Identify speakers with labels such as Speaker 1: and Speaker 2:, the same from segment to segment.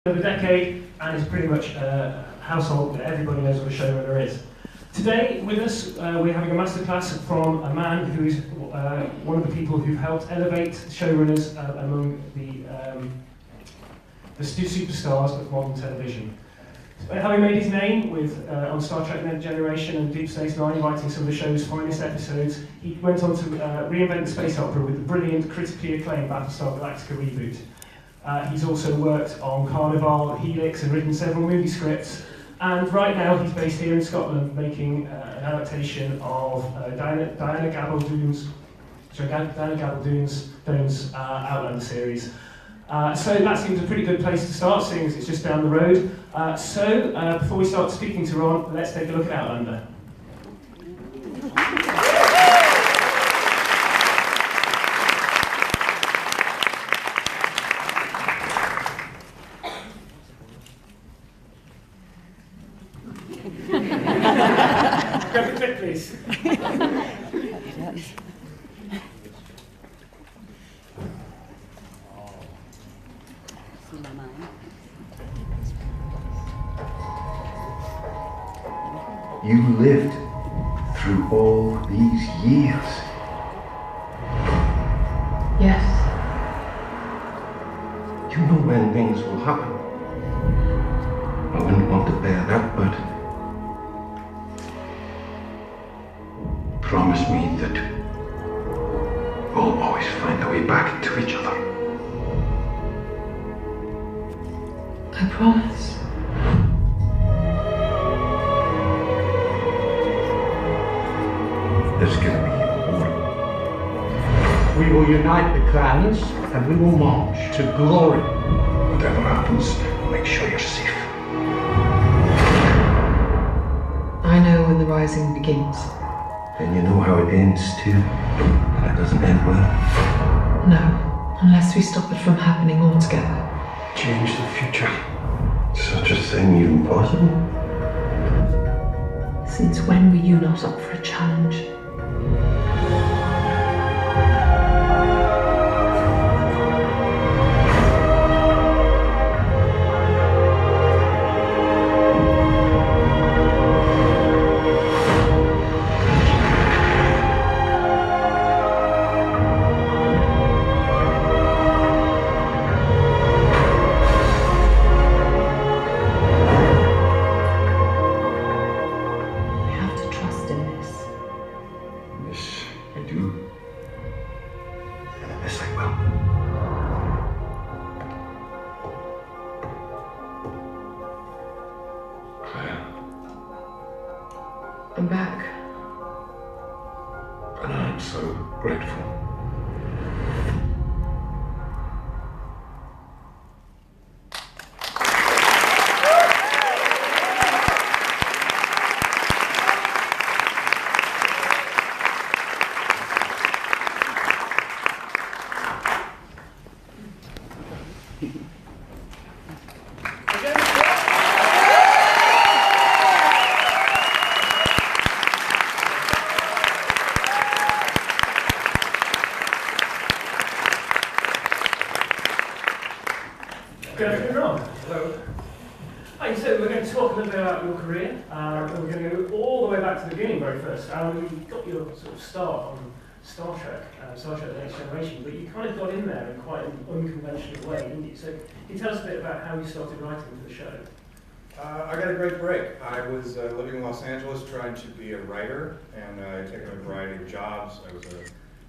Speaker 1: of a decade and is pretty much a household that everybody knows what a showrunner is. Today with us we're having a masterclass from a man who's one of the people who've helped elevate showrunners among the superstars of modern television. Having made his name with on Star Trek Next Generation and Deep Space Nine, writing some of the show's finest episodes, he went on to reinvent the space opera with the brilliant, critically acclaimed Battlestar Galactica reboot. He's also worked on Carnival, Helix, and written several movie scripts. And right now he's based here in Scotland, making an adaptation of Diana Gabaldon's Outlander series. So that seems a pretty good place to start, seeing as it's just down the road. Before we start speaking to Ron, let's take a look at Outlander. Grab a clip, please.
Speaker 2: You lived through all these years.
Speaker 3: Yes.
Speaker 2: You know when things will happen. I wouldn't want to bear that, but promise me that we'll always find a way back to each other.
Speaker 3: I promise.
Speaker 2: There's gonna be a war.
Speaker 4: We will unite the clans and we will march to glory.
Speaker 2: Whatever happens, make sure you're safe.
Speaker 3: I know when the rising begins.
Speaker 2: And you know how it ends too. And it doesn't end well.
Speaker 3: No, unless we stop it from happening altogether.
Speaker 2: Change the future. Such a thing even possible?
Speaker 3: Since when were you not up for a challenge? I'm back.
Speaker 2: And I'm so grateful.
Speaker 1: Good afternoon, Ron. Hello. Hi, so we're going to talk a little bit about your career. And we're going to go all the way back to the beginning very first. You got your sort of start on Star Trek The Next Generation, but you kind of got in there in quite an unconventional way, didn't you? So can you tell us a bit about how you started writing for the show?
Speaker 5: I got a great break. I was living in Los Angeles trying to be a writer, and I'd taken a variety of jobs. I was a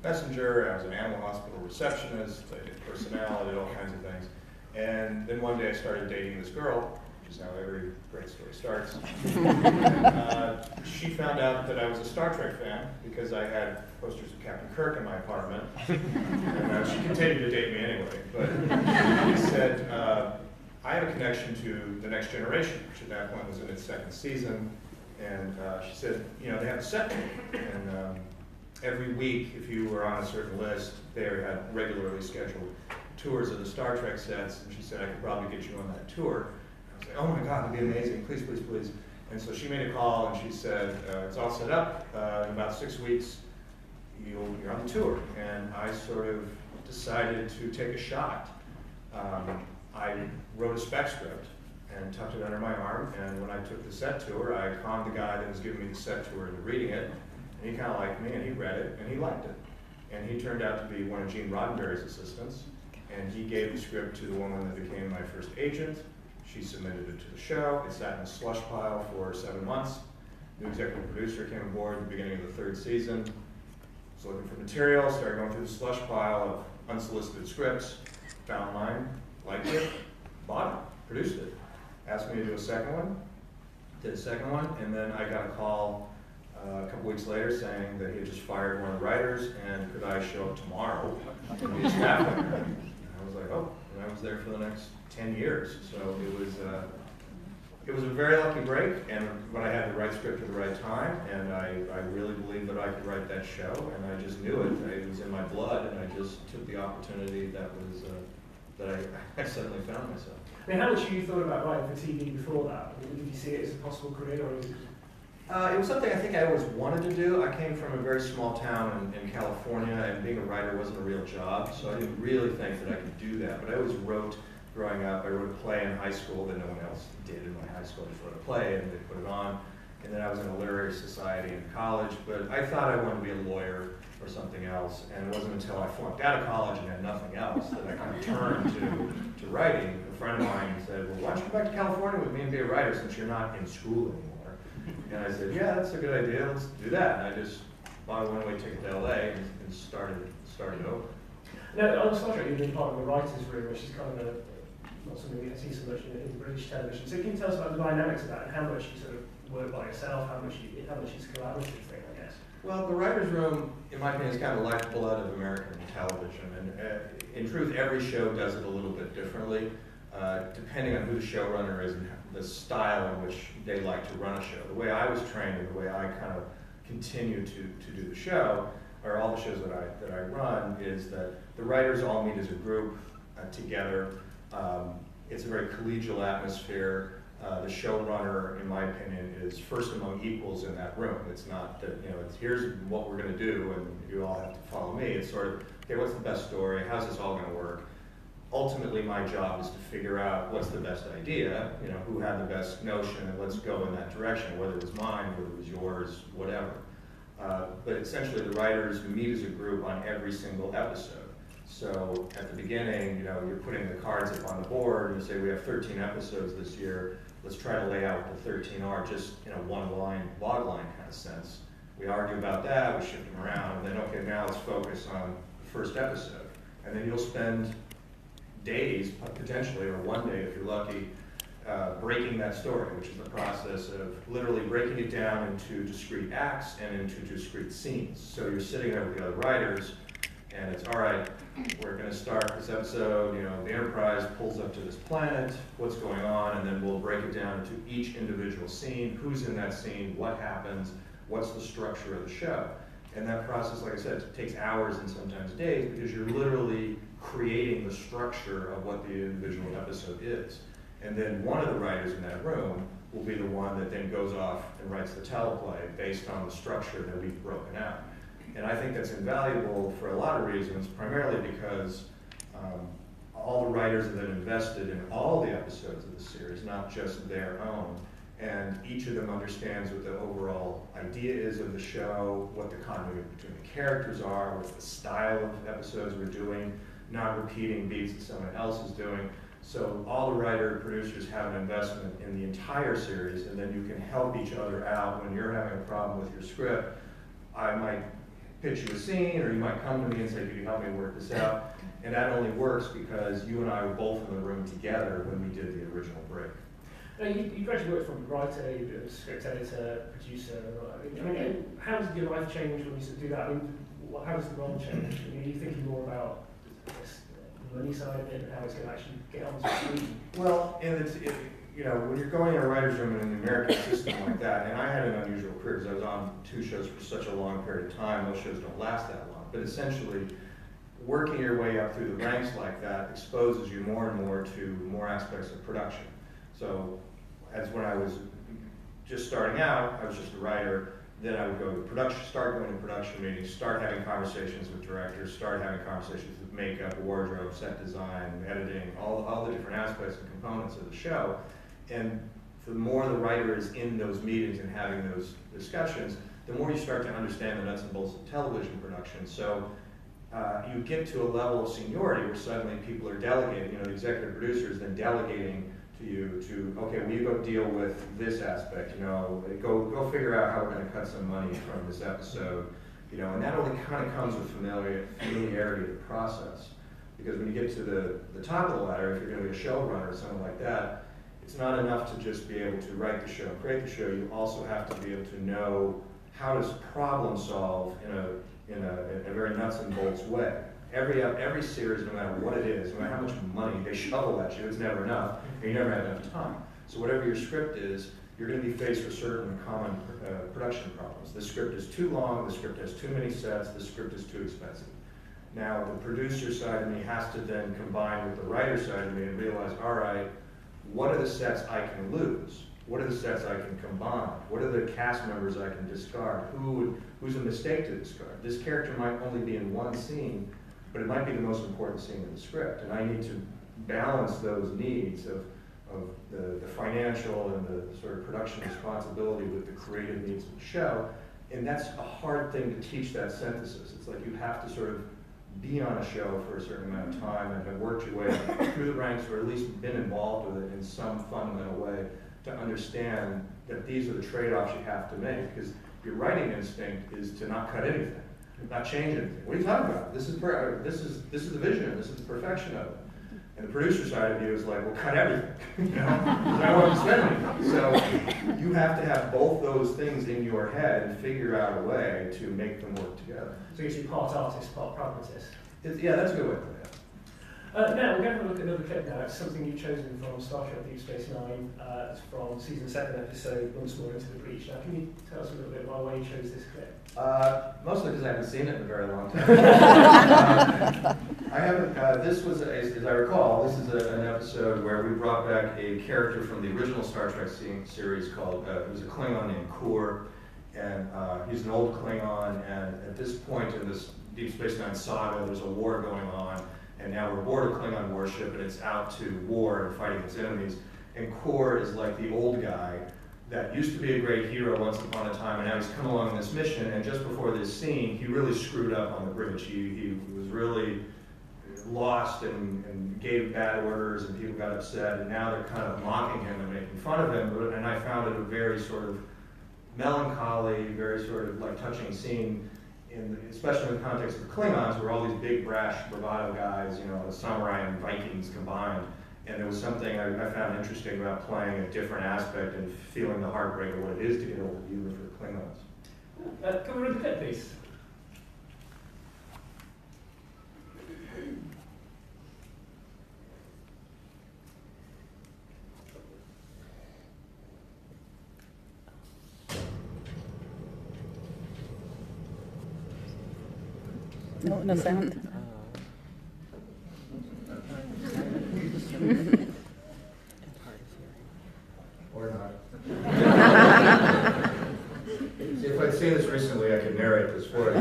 Speaker 5: messenger, I was an animal hospital receptionist, I did personnel, I did all kinds of things. And then one day I started dating this girl, which is how every great story starts. And, she found out that I was a Star Trek fan because I had posters of Captain Kirk in my apartment. And she continued to date me anyway. But she said, I have a connection to The Next Generation, which at that point was in its second season. And she said, you know, they have a set. And every week, if you were on a certain list, they had regularly scheduled tours of the Star Trek sets, and she said I could probably get you on that tour. I was like, oh my God, that'd be amazing, please, please, please. And so she made a call and she said, it's all set up, in about 6 weeks, you're on the tour. And I sort of decided to take a shot. I wrote a spec script and tucked it under my arm, and when I took the set tour, I conned the guy that was giving me the set tour into reading it, and he kind of liked me, and he read it, and he liked it. And he turned out to be one of Gene Roddenberry's assistants, and he gave the script to the woman that became my first agent. She submitted it to the show. It sat in a slush pile for 7 months. The executive producer came aboard at the beginning of the 3rd season, was looking for material, started going through the slush pile of unsolicited scripts, found mine, liked it, bought it, produced it. Asked me to do a second one, did a second one, and then I got a call a couple weeks later saying that he had just fired one of the writers and could I show up tomorrow to be a staff member. And I was like, oh, and I was there for the next 10 years. So it was a very lucky break, and when I had the right script at the right time, and I really believed that I could write that show, and I just knew it. It was in my blood, and I just took the opportunity that was that I suddenly found myself.
Speaker 1: I mean, how much have you thought about writing for TV before that? Did you see it as a possible career, or is it?
Speaker 5: It was something I think I always wanted to do. I came from a very small town in California, and being a writer wasn't a real job, so I didn't really think that I could do that. But I always wrote growing up. I wrote a play in high school that no one else did in my high school. I just wrote a play, and they put it on. And then I was in a literary society in college, but I thought I wanted to be a lawyer or something else, and it wasn't until I flunked out of college and had nothing else that I kind of turned to writing. A friend of mine said, well, why don't you come back to California with me and be a writer since you're not in school anymore? And I said, yeah, that's a good idea, let's do that. And I just bought a one-way ticket to LA and started over.
Speaker 1: Now, on Star Trek, you've been part of the writer's room, which is kind of not something we see so much in British television. So can you tell us about the dynamics of that and how much you sort of work by yourself, how much it's a collaborative thing, I guess?
Speaker 5: Well, the writer's room, in my opinion, is kind of the lifeblood of American television. And in truth, every show does it a little bit differently, depending on who the showrunner is and the style in which they like to run a show. The way I was trained and the way I kind of continue to do the show, or all the shows that I run, is that the writers all meet as a group together. It's a very collegial atmosphere. The showrunner, in my opinion, is first among equals in that room. It's not that, it's here's what we're going to do and you all have to follow me. It's sort of, okay, what's the best story? How's this all going to work? Ultimately, my job is to figure out what's the best idea, who had the best notion, and let's go in that direction, whether it was mine, whether it was yours, whatever. But essentially, the writers meet as a group on every single episode. So at the beginning, you're putting the cards up on the board, and you say, we have 13 episodes this year. Let's try to lay out what the 13 are, just in a one-line, log-line kind of sense. We argue about that, we shift them around, and then, okay, now let's focus on the first episode. And then you'll spend days, potentially, or one day if you're lucky, breaking that story, which is the process of literally breaking it down into discrete acts and into discrete scenes. So you're sitting there with the other writers, and it's, all right, we're going to start this episode, the Enterprise pulls up to this planet, what's going on, and then we'll break it down into each individual scene, who's in that scene, what happens, what's the structure of the show. And that process, like I said, takes hours and sometimes days because you're literally creating the structure of what the individual episode is. And then one of the writers in that room will be the one that then goes off and writes the teleplay based on the structure that we've broken out. And I think that's invaluable for a lot of reasons, primarily because all the writers have been invested in all the episodes of the series, not just their own. And each of them understands what the overall idea is of the show, what the continuity between the characters are, what the style of episodes we're doing, not repeating beats that someone else is doing. So all the writer and producers have an investment in the entire series, and then you can help each other out when you're having a problem with your script. I might pitch you a scene, or you might come to me and say, could you help me work this out? And that only works because you and I were both in the room together when we did the original break.
Speaker 1: Now, you gradually worked from writer, you were a script editor, producer. I mean, how does your life change when you sort of do that? I mean, how does the role change? I mean, are you thinking more about the money side of it and how it's going to actually get on the screen?
Speaker 5: Well, and when you're going in a writer's room in an American system like that, and I had an unusual career because I was on 2 shows for such a long period of time. Those shows don't last that long. But essentially, working your way up through the ranks like that exposes you more and more to more aspects of production. So, as when I was just starting out, I was just a writer. then I would go to production, start going to production meetings, start having conversations with directors, start having conversations with makeup, wardrobe, set design, editing, all the different aspects and components of the show. And the more the writer is in those meetings and having those discussions, the more you start to understand the nuts and bolts of television production. So you get to a level of seniority where suddenly people are delegating, the executive producer is then delegating to you to, okay, will you go deal with this aspect, go figure out how we're going to cut some money from this episode, and that only kind of comes with familiarity of the process. Because when you get to the top of the ladder, if you're going to be a showrunner or something like that, it's not enough to just be able to write the show, create the show. You also have to be able to know how to problem solve in a very nuts and bolts way. Every series, no matter what it is, no matter how much money they shovel at you, it's never enough, and you never have enough time. So whatever your script is, you're going to be faced with certain common production problems. The script is too long, the script has too many sets, the script is too expensive. Now, the producer side of me has to then combine with the writer side of me and realize, all right, what are the sets I can lose? What are the sets I can combine? What are the cast members I can discard? Who's a mistake to discard? This character might only be in one scene, but it might be the most important scene in the script. And I need to balance those needs of the financial and the sort of production responsibility with the creative needs of the show. And that's a hard thing to teach, that synthesis. It's like you have to sort of be on a show for a certain amount of time and have worked your way through the ranks, or at least been involved with it in some fundamental way, to understand that these are the trade-offs you have to make. Because your writing instinct is to not cut anything, not change anything. What are you talking about? This is the vision, this is the perfection of it. And the producer side of you is like, well, cut everything. I want to spend anything. So you have to have both those things in your head and figure out a way to make them work together.
Speaker 1: So you're part artist, part pragmatist.
Speaker 5: Yeah, that's a good way to put it.
Speaker 1: Now, we're going to have a look at another clip now. It's something you've chosen from Star Trek Deep Space Nine. It's from season 7, episode Once More Into the Breach. Now, can you tell us a little bit about why you chose this clip?
Speaker 5: Mostly because I haven't seen it in a very long time. I haven't, this was, as I recall, this is an episode where we brought back a character from the original Star Trek series called, it was a Klingon named Kur, and he's an old Klingon, and at this point in this Deep Space Nine saga, there's a war going on, and now we're aboard a Klingon warship, and it's out to war and fighting its enemies, and Kur is like the old guy that used to be a great hero once upon a time, and now he's come along on this mission, and just before this scene, he really screwed up on the bridge. He was really lost and gave bad orders, and people got upset, and now they're kind of mocking him and making fun of him, and I found it a very sort of melancholy, very sort of like touching scene, especially in the context of the Klingons, where all these big, brash, bravado guys, the samurai and Vikings combined. And there was something I found interesting about playing a different aspect and feeling the heartbreak of what it is to get old, even for the Klingons.
Speaker 1: Can we read the clip, please?
Speaker 6: No sound.
Speaker 5: Or not. See, if I'd seen this recently, I could narrate this for you.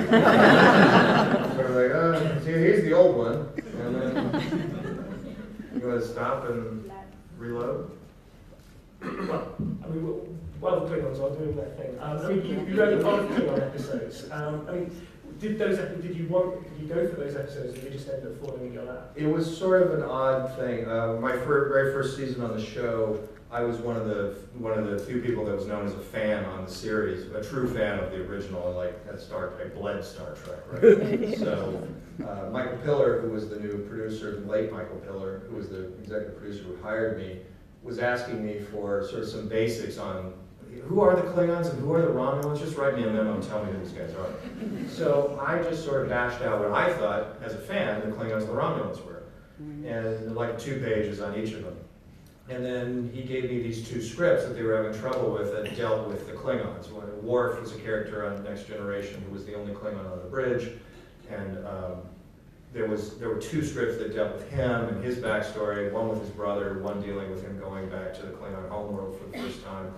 Speaker 5: Sort of like, see, here's the old one, and then you want to stop and reload?
Speaker 1: Well, I mean, the Klingons are doing their thing. You wrote a lot of Klingon episodes. Did you go for those episodes, or did you just end up falling in your lap?
Speaker 5: It was sort of an odd thing. My very first season on the show, I was one of the few people that was known as a fan on the series, a true fan of the original, and like had bled Star Trek, right? So Michael Piller, who was the new producer, the late Michael Piller, who was the executive producer who hired me, was asking me for sort of some basics on who are the Klingons and who are the Romulans. Just write me a memo and tell me who these guys are. So I just sort of bashed out what I thought, as a fan, the Klingons and the Romulans were, and like 2 pages on each of them. And then he gave me these 2 scripts that they were having trouble with that dealt with the Klingons. Worf was a character on Next Generation who was the only Klingon on the bridge, and there were 2 scripts that dealt with him and his backstory, one with his brother, one dealing with him going back to the Klingon homeworld for the first time.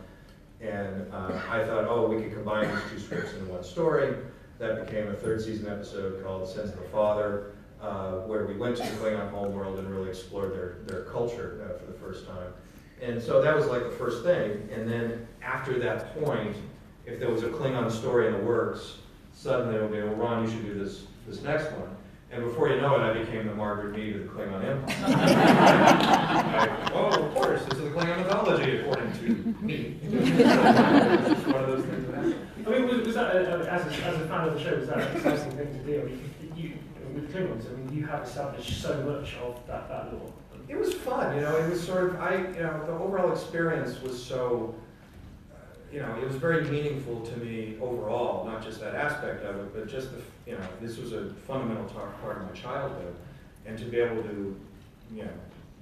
Speaker 5: And I thought, oh, we could combine these two scripts into one story. That became a third season episode called Sins of the Father, where we went to the Klingon homeworld and really explored their culture for the first time. And so that was like the first thing. And then after that point, if there was a Klingon story in the works, suddenly it would be, well, Ron, you should do this next one. And before you know it, I became the Margaret Mead of the Klingon Empire. Oh, of course, this is the Klingon mythology, according to me. It's just one of those things that happened.
Speaker 1: I mean, was that, as a fan of the show, was that an exciting thing to do? I mean, with Klingons, I mean, you have established so much of that lore.
Speaker 5: It was fun, it was sort of, the overall experience was so, it was very meaningful to me overall, not just that aspect of it, but just this was a fundamental part of my childhood. And to be able to,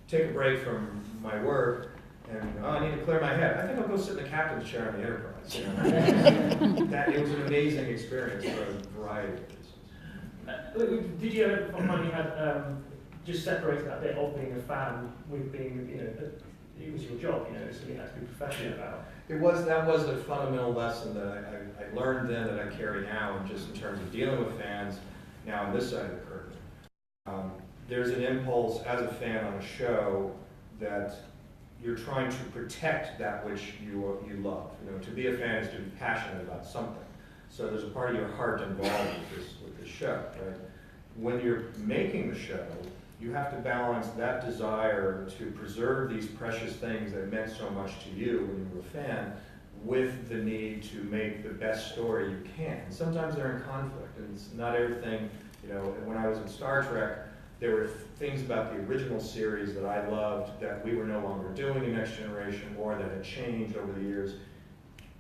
Speaker 5: take a break from my work and, I need to clear my head. I think I'll go sit in the captain's chair on the Enterprise. It was an amazing experience for a variety of reasons.
Speaker 1: Did you ever find you had just separated that bit of being a fan with being, it was your job, something you had to be professional about?
Speaker 5: That was a fundamental lesson that I learned then that I carry now, and just in terms of dealing with fans now on this side of the curtain. There's an impulse as a fan on a show that you're trying to protect that which you love. To be a fan is to be passionate about something. So there's a part of your heart involved with this show, right? When you're making the show, you have to balance that desire to preserve these precious things that meant so much to you when you were a fan with the need to make the best story you can. And sometimes they're in conflict, and it's not everything, when I was in Star Trek, there were things about the original series that I loved that we were no longer doing in Next Generation, or that had changed over the years.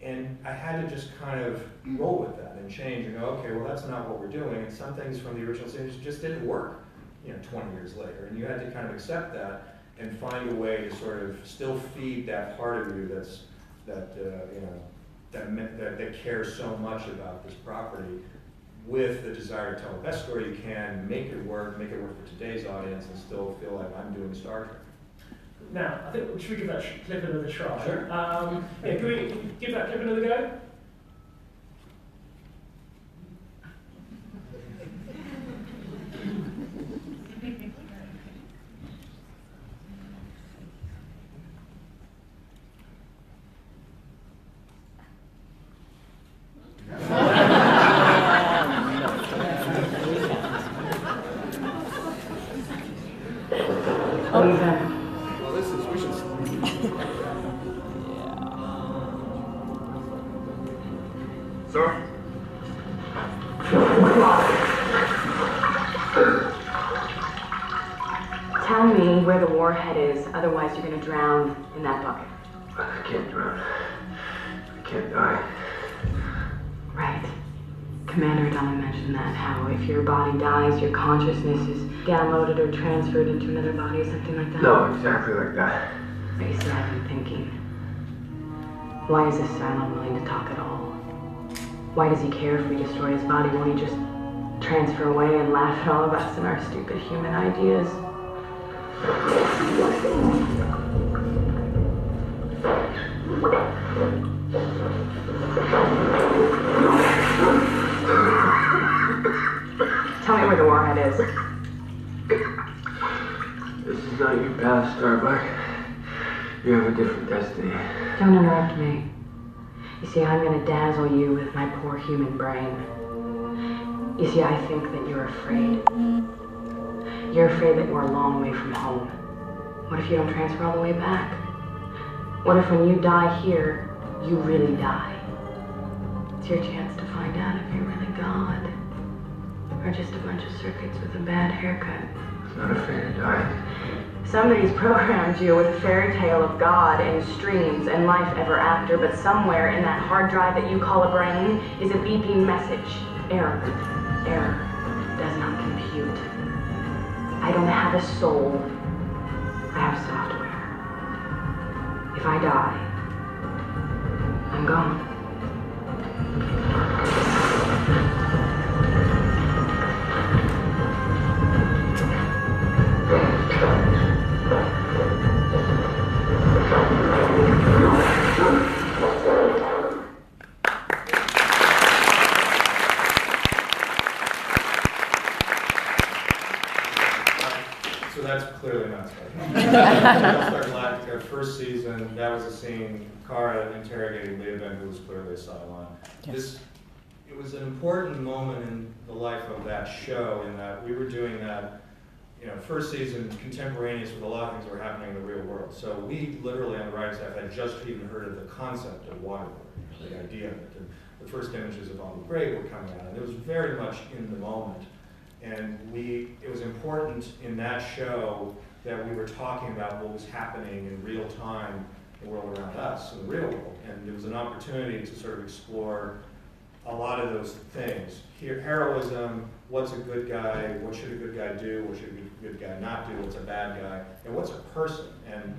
Speaker 5: And I had to just kind of roll with that and change and go, okay, well, that's not what we're doing. And some things from the original series just didn't work, 20 years later. And you had to kind of accept that and find a way to sort of still feed that part of you that cares so much about this property, with the desire to tell the best story you can, make it work for today's audience, and still feel like I'm doing Star Trek.
Speaker 1: Now, I think, should we give that clip another try?
Speaker 5: Sure.
Speaker 1: Can we give that clip another go?
Speaker 5: Well, we should. Sir?
Speaker 7: Tell me where the warhead is, otherwise you're gonna drown in that bucket.
Speaker 2: I can't drown. I can't die.
Speaker 7: Right. Commander Adama mentioned that, how if your body dies, your consciousness is downloaded or transferred into another body or something like that.
Speaker 2: No, exactly like that.
Speaker 7: You see, I've been thinking, why is this Cylon willing to talk at all? Why does he care if we destroy his body? Won't he just transfer away and laugh at all of us and our stupid human ideas? Tell me where the warhead is.
Speaker 2: This is not your path, Starbuck. You have a different destiny.
Speaker 7: Don't interrupt me. You see, I'm gonna dazzle you with my poor human brain. You see, I think that you're afraid. You're afraid that we're a long way from home. What if you don't transfer all the way back? What if when you die here, you really die? It's your chance to find out if you're really God. Or just a bunch of circuits with a bad haircut.
Speaker 2: It's not afraid to die.
Speaker 7: Somebody's programmed you with a fairy tale of God and streams and life ever after, but somewhere in that hard drive that you call a brain is a beeping message. Error. Error. Does not compute. I don't have a soul. I have software. If I die, I'm gone.
Speaker 5: Battlestar Galactica, first season, that was a scene, Kara interrogating Leoben, who was clearly a Cylon.
Speaker 6: Yes.
Speaker 5: It was an important moment in the life of that show in that we were doing that, first season contemporaneous with a lot of things that were happening in the real world. So we literally on the writing staff had just even heard of the concept of waterboarding, the idea of it. And the first images of Abu Ghraib were coming out, and it was very much in the moment. And it was important in that show that we were talking about what was happening in real time in the world around us, in the real world. And there was an opportunity to sort of explore a lot of those things. Heroism, what's a good guy, what should a good guy do, what should a good guy not do, what's a bad guy, and what's a person. And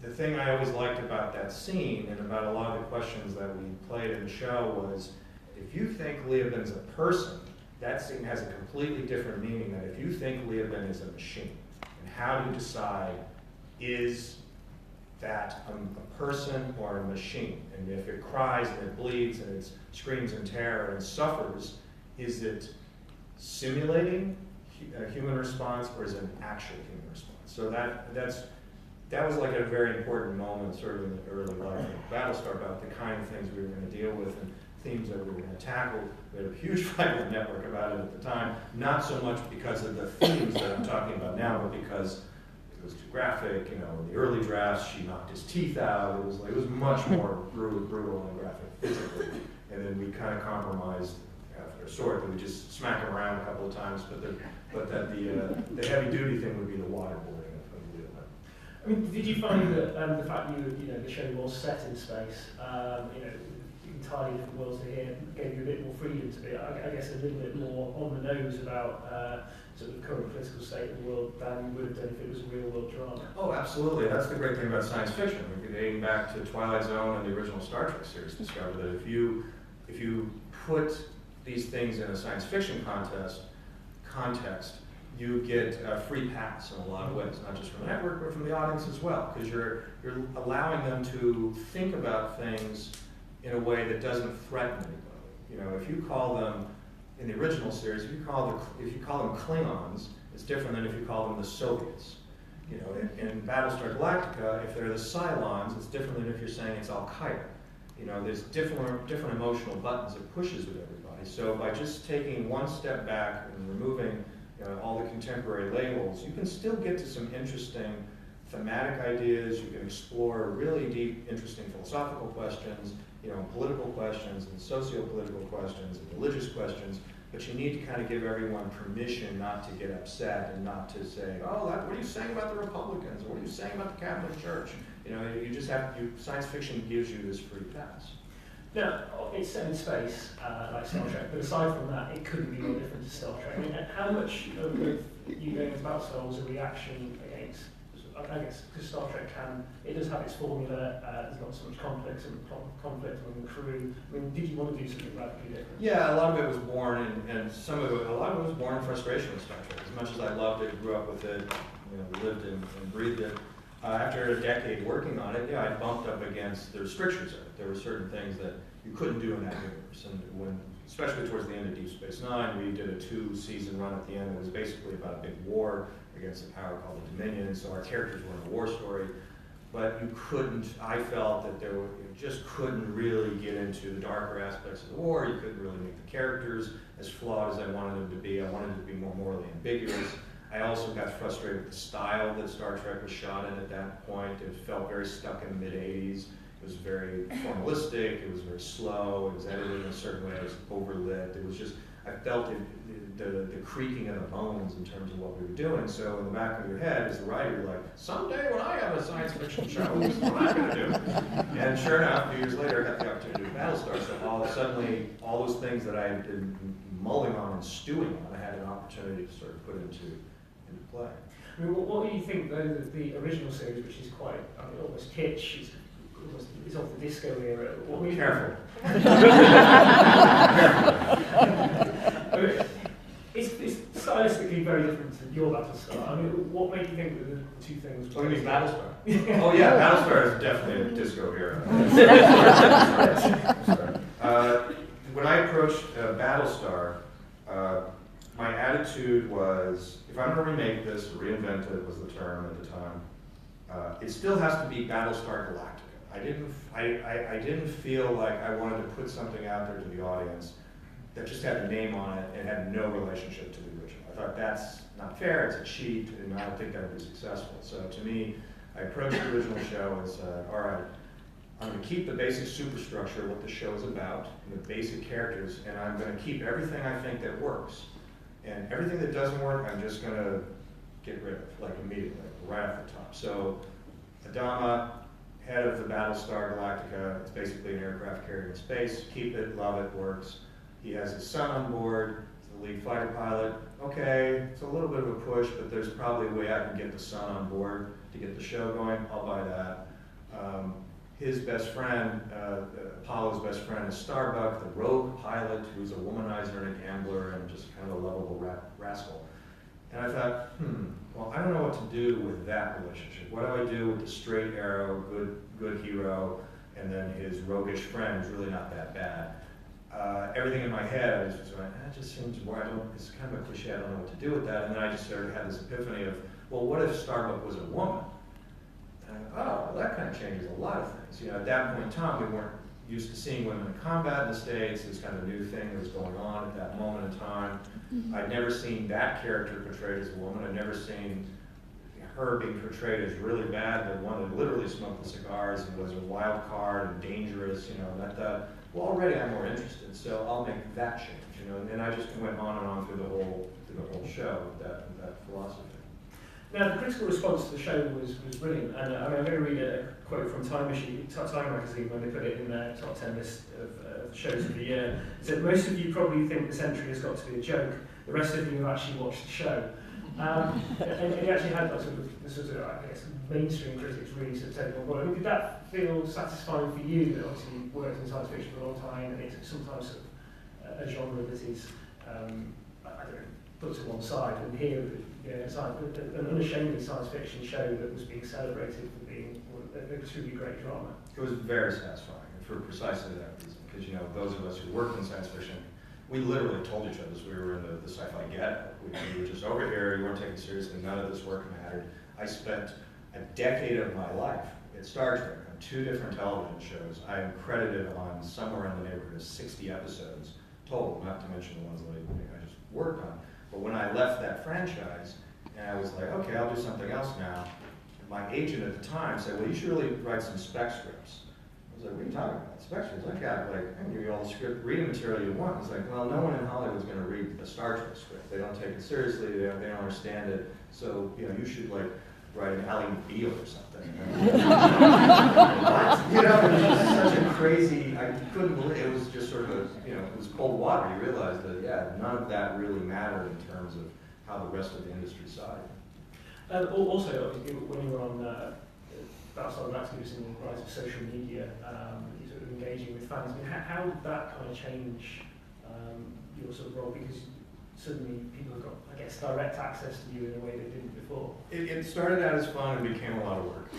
Speaker 5: the thing I always liked about that scene and about a lot of the questions that we played in the show was, if you think Leoben's a person, that scene has a completely different meaning than if you think Leoben is a machine. And how do you decide, is that a person or a machine? And if it cries and it bleeds and it screams in terror and suffers, is it simulating a human response or is it an actual human response? So that was like a very important moment sort of in the early life of Battlestar about the kind of things we were going to deal with and themes that we were going to tackle. We had a huge fight with the network about it at the time, not so much because of the themes that I'm talking about now, but because it was too graphic. In the early drafts, she knocked his teeth out. It was much more brutal and graphic physically. And then we kind of compromised after a sort that we just smack him around a couple of times, but that the heavy duty thing would be the waterboarding of the wheel.
Speaker 1: I mean, did you find that the fact the show was set in space, entirely different worlds to here, gave you a bit more freedom to be, I guess, a little bit more on the nose about sort of the current political state of the world than you would have done if it was a real world drama?
Speaker 5: Oh, absolutely. That's the great thing about science fiction. We could aim back to Twilight Zone and the original Star Trek series, discover that if you put these things in a science fiction context, you get a free pass in a lot of ways, not just from the network, but from the audience as well, because you're allowing them to think about things in a way that doesn't threaten anybody. If you call them, in the original series, if you call them Klingons, it's different than if you call them the Soviets. In Battlestar Galactica, if they're the Cylons, it's different than if you're saying it's Al-Qaeda. There's different emotional buttons it pushes with everybody. So by just taking one step back and removing all the contemporary labels, you can still get to some interesting thematic ideas. You can explore really deep, interesting philosophical questions, political questions and socio-political questions and religious questions, but you need to kind of give everyone permission not to get upset and not to say, what are you saying about the Republicans? What are you saying about the Catholic Church? You just science fiction gives you this free pass.
Speaker 1: Now, it's set in space, like Star Trek, but aside from that, it couldn't be more different to Star Trek. I mean, how much of you going into Battlestar was a reaction against, I guess, because Star Trek it does have its formula, there's not so much conflict among the crew. I mean, did you want to do something radically different?
Speaker 5: Yeah, a lot of it was born, and a lot of it was born in frustration with Star Trek. As much as I loved it, grew up with it, lived it and breathed it, after a decade working on it, I bumped up against the restrictions of it. There were certain things that you couldn't do in that universe, and especially towards the end of Deep Space Nine, we did a 2-season run at the end that was basically about a big war against a power called the Dominion, so our characters were in a war story, but I felt that you just couldn't really get into the darker aspects of the war. You couldn't really make the characters as flawed as I wanted them to be. I wanted them to be more morally ambiguous. I also got frustrated with the style that Star Trek was shot in at that point. It felt very stuck in the mid-'80s. It was very formalistic, it was very slow, it was edited in a certain way, it was overlit. It was just, I felt the creaking of the bones in terms of what we were doing. So in the back of your head, as the writer, you're like, someday when I have a science fiction show, this is what I'm going to do. And sure enough, a few years later, I got the opportunity to do Battlestar. So all those things that I had been mulling on and stewing on, I had an opportunity to sort of put into play.
Speaker 1: I mean, what do you think, though, that the original series, which is quite almost kitsch, it's off the disco era?
Speaker 5: Careful.
Speaker 1: It's stylistically very different to your Battlestar. I mean, what made you think that the two things were...
Speaker 5: Oh, you mean Battlestar? Oh yeah, Battlestar is definitely a disco era. When I approached Battlestar, my attitude was, if I'm going to remake this, reinvent it was the term at the time, it still has to be Battlestar Galactica. I didn't feel like I wanted to put something out there to the audience that just had a name on it and had no relationship to the original. I thought that's not fair, it's a cheat, and I don't think that would be successful. So to me, I approached the original show as, all right, I'm going to keep the basic superstructure of what the show is about, and the basic characters, and I'm going to keep everything I think that works. And everything that doesn't work, I'm just going to get rid of, like immediately, right off the top. So, Adama, head of the Battlestar Galactica, it's basically an aircraft carrier in space. Keep it, love it, works. He has his son on board, he's the lead fighter pilot. Okay, it's a little bit of a push, but there's probably a way I can get the son on board to get the show going. I'll buy that. His best friend, Apollo's best friend, is Starbuck, the rogue pilot who's a womanizer and a gambler and just kind of a lovable rascal. And I thought, well, I don't know what to do with that relationship. What do I do with the straight arrow, good hero, and then his roguish friend who's really not that bad? Everything in my head, I was just like, that just seems boring. It's kind of a cliche, I don't know what to do with that. And then I just started to have this epiphany of, well, what if Starbuck was a woman? Oh, well, that kind of changes a lot of things. You know, at that point in time, we weren't used to seeing women in combat in the States. It was kind of a new thing that was going on at that moment in time. I'd never seen that character portrayed as a woman. I'd never seen her being portrayed as really bad, the one that literally smoked the cigars and was a wild card and dangerous, you know, and I thought, well, already I'm more interested, so I'll make that change, you know, and then I just went on and on through the whole show with that philosophy.
Speaker 1: Now, the critical response to the show was brilliant, and I'm going to read a quote from Time magazine when they put it in their top 10 list of shows of the year. It said, most of you probably think this entry has got to be a joke, the rest of you have actually watched the show. And it actually had that sort of, I guess, mainstream critics really sort of taking on board. I mean, did that feel satisfying for you, that obviously you worked in science fiction for a long time, and it's sometimes sort of a genre that is, I don't know, put to one side, and here, an unashamedly science fiction show that was being celebrated for being a truly great drama.
Speaker 5: It was very satisfying, for precisely that reason, because, you know, those of us who worked in science fiction, we literally told each other as we were in the sci-fi get. We were just over here, you weren't taken seriously, none of this work mattered. I spent a decade of my life at Star Trek on 2 different television shows. I am credited on somewhere in the neighborhood of 60 episodes total, not to mention the ones that I just worked on. But when I left that franchise, and I was like, okay, I'll do something else now, my agent at the time said, well, you should really write some spec scripts. I was like, what are you talking about? Spec scripts? I can give you all the script reading material you want. It's like, well, no one in Hollywood's going to read a Star Trek script. They don't take it seriously. They don't understand it. So, you know, you should like write an Ally McBeal or something. You know, it was just such a crazy. I couldn't believe it. It was just sort of a, you know, it was cold water. You realize that, yeah, none of that really mattered in terms of how the rest of the industry saw it.
Speaker 1: Also, when you were on Battlestar Galactica, was in the rise of social media, you sort of engaging with fans. I mean, how did that kind of change your sort of role? Because suddenly people have got, I guess, direct access to you in a way they didn't before.
Speaker 5: It started out as fun and became a lot of work.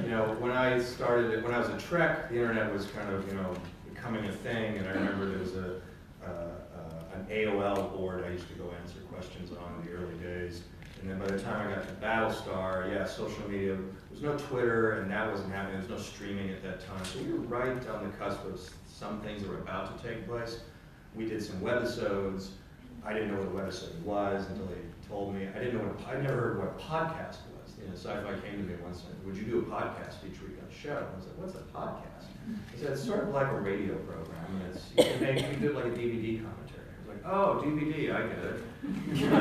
Speaker 5: You know, when I was at Trek, the internet was kind of, you know, becoming a thing, and I remember there was an AOL board I used to go answer questions on in the early days. And then by the time I got to Battlestar, yeah, social media, there was no Twitter, and that wasn't happening. There was no streaming at that time. So we were right on the cusp of some things that were about to take place. We did some webisodes. I didn't know what a webisode was until they told me. I never heard what a podcast was. You know, Sci-fi came to me once and said, would you do a podcast each week on a show? I was like, what's a podcast? He said, it's sort of like a radio program. And you can do like a DVD commentary. I was like, oh, DVD, I get it. You know,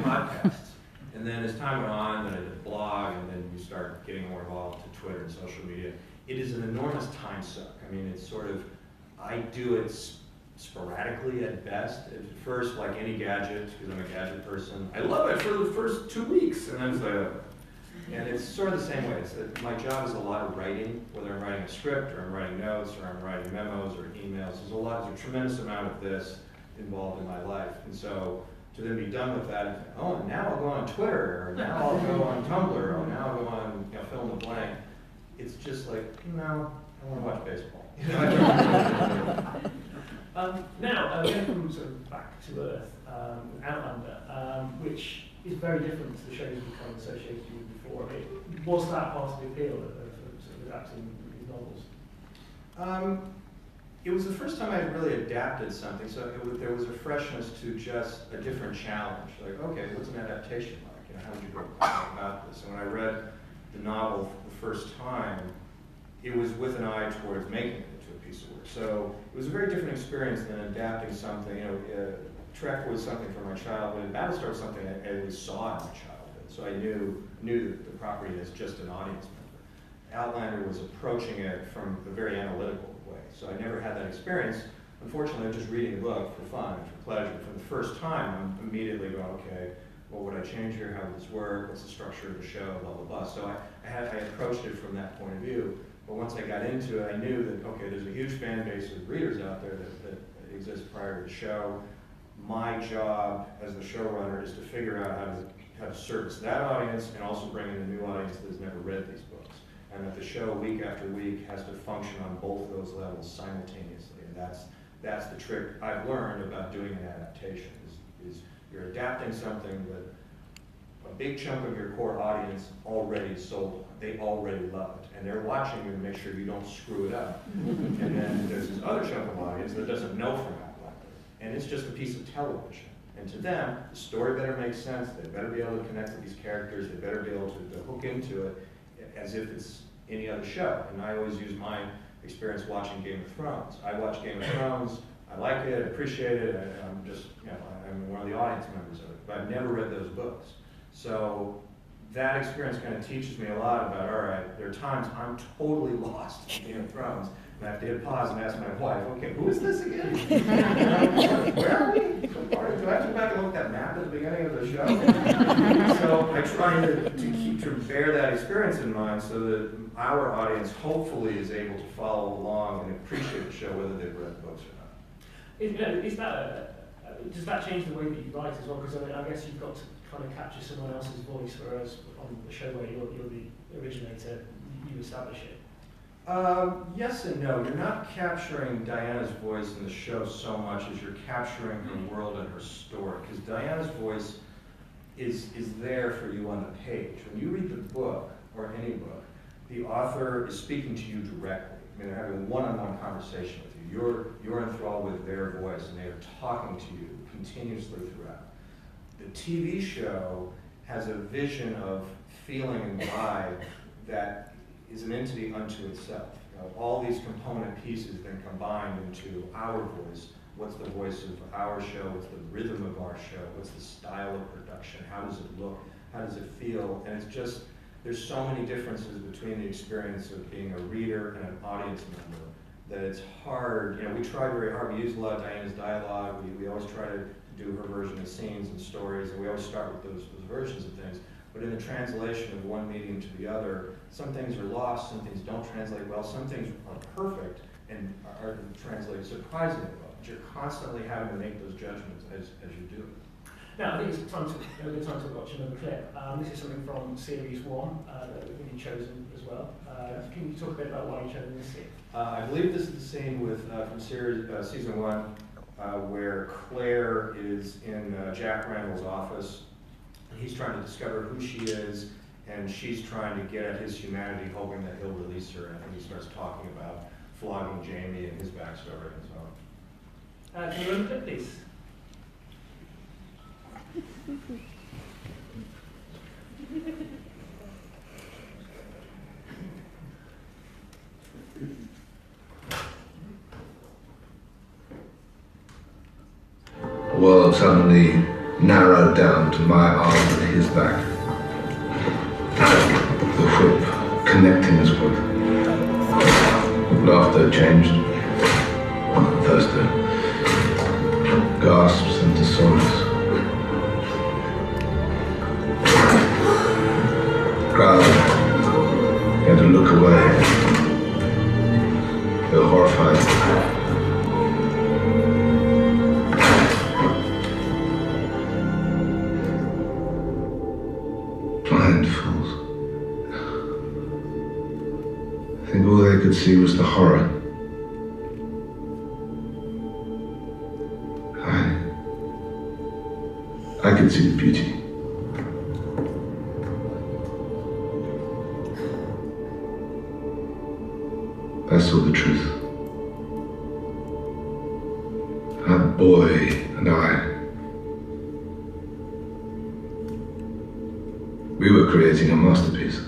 Speaker 5: podcasts. And then as time went on, then I did a blog, and then you start getting more involved to Twitter and social media. It is an enormous time suck. I mean, it's sort of, I do it sporadically at best. At first, like any gadget, because I'm a gadget person, I love it for the first 2 weeks, and then it's like, and it's sort of the same way. My job is a lot of writing, whether I'm writing a script, or I'm writing notes, or I'm writing memos, or emails. There's a tremendous amount of this involved in my life, and so to then be done with that, and think, oh, now I'll go on Twitter, or now I'll go on Tumblr, or now I'll go on, you know, fill in the blank. it's just like, no, I want to watch baseball.
Speaker 1: Now, going from sort of back to Earth, Outlander, which is very different to the shows we've kind of associated with before. Was that part of the appeal of sort of adapting these novels?
Speaker 5: It was the first time I had really adapted something, so there was a freshness to just a different challenge. Like, okay, what's an adaptation like? You know, how would you go about this? And when I read the novel for the first time, it was with an eye towards making it into a piece of work. So it was a very different experience than adapting something. You know, Trek was something from my childhood. Battlestar was something I always saw in my childhood. So I knew the property as just an audience member. Outlander was approaching it from a very analytical way. So I never had that experience. Unfortunately, I'm just reading a book for fun, for pleasure. For the first time, I'm immediately going, okay, what would I change here? How would this work? What's the structure of the show? Blah, blah, blah. So I approached it from that point of view. But once I got into it, I knew that, okay, there's a huge fan base of readers out there that exists prior to the show. My job as the showrunner is to figure out how to service that audience and also bring in a new audience that has never read these books. And that the show, week after week, has to function on both those levels simultaneously. And that's the trick I've learned about doing an adaptation, is you're adapting something that a big chunk of your core audience already sold on. They already love it. And they're watching you to make sure you don't screw it up. And then there's this other chunk of audience that doesn't know from Outlander. And it's just a piece of television. And to them, the story better make sense. They better be able to connect with these characters. They better be able to hook into it as if it's any other show. And I always use my experience watching Game of Thrones. I watch Game of Thrones. I like it. I appreciate it. I'm just, you know, I'm one of the audience members of it. But I've never read those books. So that experience kind of teaches me a lot about, all right, there are times I'm totally lost in Game of Thrones, and I have to hit pause and ask my wife, okay, who is this again? Where are we? Do I have to go back and look at that map at the beginning of the show? So I try to bear that experience in mind so that our audience hopefully is able to follow along and appreciate the show whether they've read the books or not.
Speaker 1: Does that change the way that you write as well? Because I guess you've got to kind of capture someone else's voice, whereas on the show where you're the originator, you establish it.
Speaker 5: Yes and no. You're not capturing Diana's voice in the show so much as you're capturing her world and her story. Because Diana's voice is there for you on the page. When you read the book, or any book, the author is speaking to you directly. I mean, they're having a one-on-one conversation with you. You're enthralled with their voice, and they are talking to you continuously throughout. The TV show has a vision of feeling and vibe that is an entity unto itself. You know, all these component pieces then combined into our voice. What's the voice of our show? What's the rhythm of our show? What's the style of production? How does it look? How does it feel? And it's just, there's so many differences between the experience of being a reader and an audience member that it's hard. You know, we try very hard. We use a lot of Diana's dialogue. We always try to do her version of scenes and stories, and we always start with those versions of things. But in the translation of one medium to the other, some things are lost, some things don't translate well, some things are perfect and are translated surprisingly well. But you're constantly having to make those judgments as you do it.
Speaker 1: Now, I think it's time to watch another clip. This is something from Series 1 that you've chosen as well. Can you talk a bit about why you chose this scene?
Speaker 5: I believe this is the scene with from season 1 where Claire is in Jack Randall's office. He's trying to discover who she is, and she's trying to get at his humanity, hoping that he'll release her. And I think he starts talking about flogging Jamie and his backstory and so on.
Speaker 1: Can you run the clip, please?
Speaker 2: The world suddenly narrowed down to my arm and his back. The whip connecting us both. Laughter changed. First to gasps and to sobs. Crowd had to look away. They were horrified. Blind fools. think all they could see was the horror. I could see the beauty. I saw the truth. That boy and I, we were creating a masterpiece.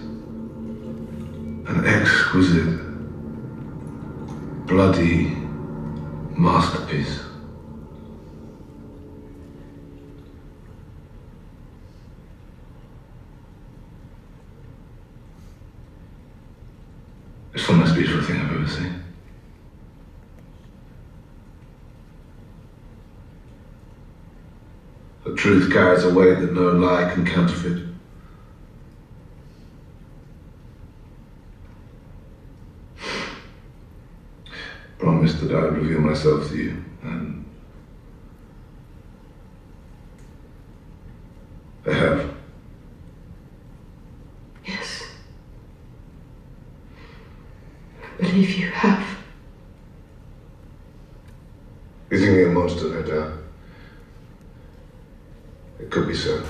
Speaker 2: An exquisite, bloody masterpiece. It's the most beautiful thing I've ever seen. The truth carries a weight that no lie can counterfeit. Promised that I would reveal myself to you, and I have.
Speaker 3: Yes. I believe you have.
Speaker 2: You think me a monster, no doubt. It could be so.